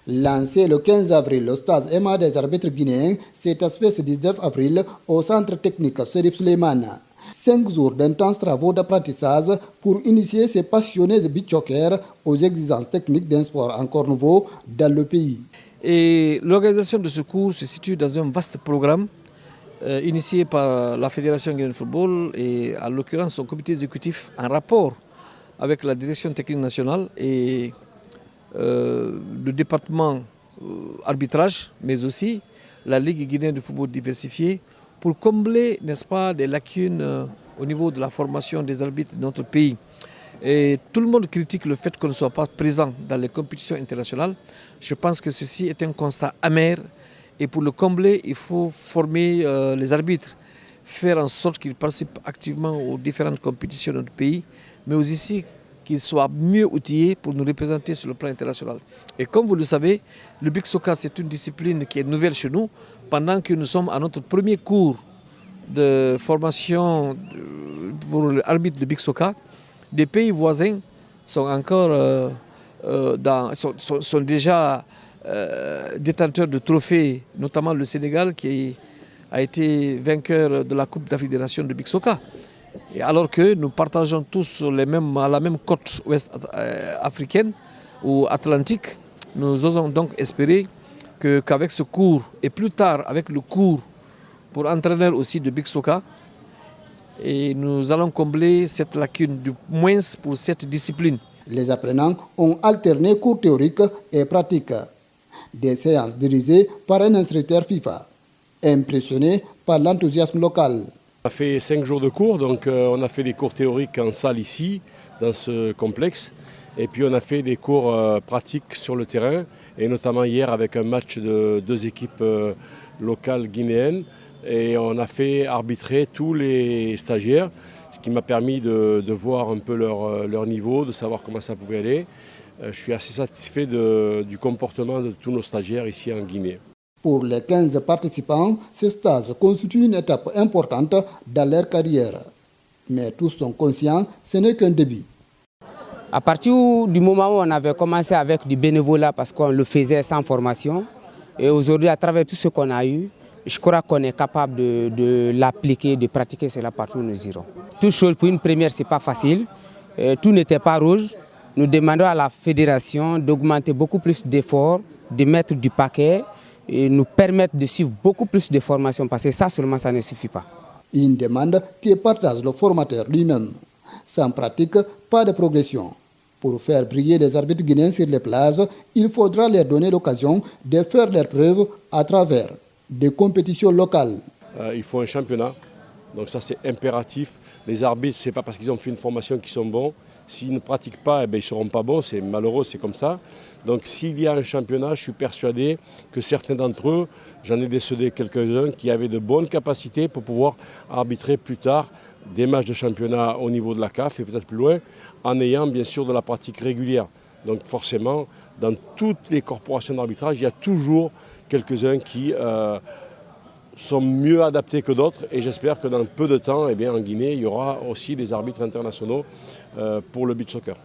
Lancé le 15 avril, le stage EMA des arbitres guinéens s'est achevé ce 19 avril au centre technique Serif Souleymane. 5 jours d'intenses travaux d'apprentissage pour initier ces passionnés de beach-soccer aux exigences techniques d'un sport encore nouveau dans le pays. Et l'organisation de ce cours se situe dans un vaste programme initié par la Fédération guinéenne de football et en l'occurrence son comité exécutif en rapport avec la direction technique nationale et le département arbitrage, mais aussi la Ligue guinéenne de football diversifié pour combler, n'est-ce pas, des lacunes au niveau de la formation des arbitres de notre pays. Et tout le monde critique le fait qu'on ne soit pas présent dans les compétitions internationales. Je pense que ceci est un constat amer et pour le combler, il faut former les arbitres, faire en sorte qu'ils participent activement aux différentes compétitions de notre pays, mais aussi qu'ils soient mieux outillés pour nous représenter sur le plan international. Et comme vous le savez, le Big Soccer, c'est une discipline qui est nouvelle chez nous, pendant que nous sommes à notre premier cours de formation pour l'arbitre de Big Soccer. Des pays voisins sont encore sont déjà détenteurs de trophées, notamment le Sénégal qui a été vainqueur de la Coupe d'Afrique des Nations de Big Soccer. Et alors que nous partageons tous la même côte ouest africaine ou atlantique, nous osons donc espérer qu'avec ce cours et plus tard avec le cours pour entraîneur aussi de Big Soccer, et nous allons combler cette lacune du moins pour cette discipline. Les apprenants ont alterné cours théoriques et pratiques. Des séances dirigées par un instructeur FIFA, impressionné par l'enthousiasme local. On a fait 5 jours de cours, donc on a fait des cours théoriques en salle ici, dans ce complexe. Et puis on a fait des cours pratiques sur le terrain, et notamment hier avec un match de 2 équipes locales guinéennes. Et on a fait arbitrer tous les stagiaires, ce qui m'a permis de voir un peu leur niveau, de savoir comment ça pouvait aller. Je suis assez satisfait du comportement de tous nos stagiaires ici en Guinée. Pour les 15 participants, ce stage constitue une étape importante dans leur carrière. Mais tous sont conscients, ce n'est qu'un début. À partir du moment où on avait commencé avec du bénévolat parce qu'on le faisait sans formation, et aujourd'hui à travers tout ce qu'on a eu, je crois qu'on est capable de l'appliquer, de pratiquer cela partout où nous irons. Toute chose pour une première, ce n'est pas facile. Tout n'était pas rouge. Nous demandons à la fédération d'augmenter beaucoup plus d'efforts, de mettre du paquet et nous permettre de suivre beaucoup plus de formations parce que ça seulement, ça ne suffit pas. Une demande qui partage le formateur lui-même. Sans pratique, pas de progression. Pour faire briller les arbitres guinéens sur les plages, il faudra leur donner l'occasion de faire leurs preuves à travers des compétitions locales. Il faut un championnat, donc ça c'est impératif. Les arbitres, ce n'est pas parce qu'ils ont fait une formation qu'ils sont bons. S'ils ne pratiquent pas, eh bien, ils ne seront pas bons, c'est malheureux, c'est comme ça. Donc s'il y a un championnat, je suis persuadé que certains d'entre eux, j'en ai décelé quelques-uns qui avaient de bonnes capacités pour pouvoir arbitrer plus tard des matchs de championnat au niveau de la CAF et peut-être plus loin, en ayant bien sûr de la pratique régulière. Donc forcément, dans toutes les corporations d'arbitrage, il y a toujours quelques-uns qui sont mieux adaptés que d'autres et j'espère que dans peu de temps, eh bien, en Guinée, il y aura aussi des arbitres internationaux pour le beach soccer.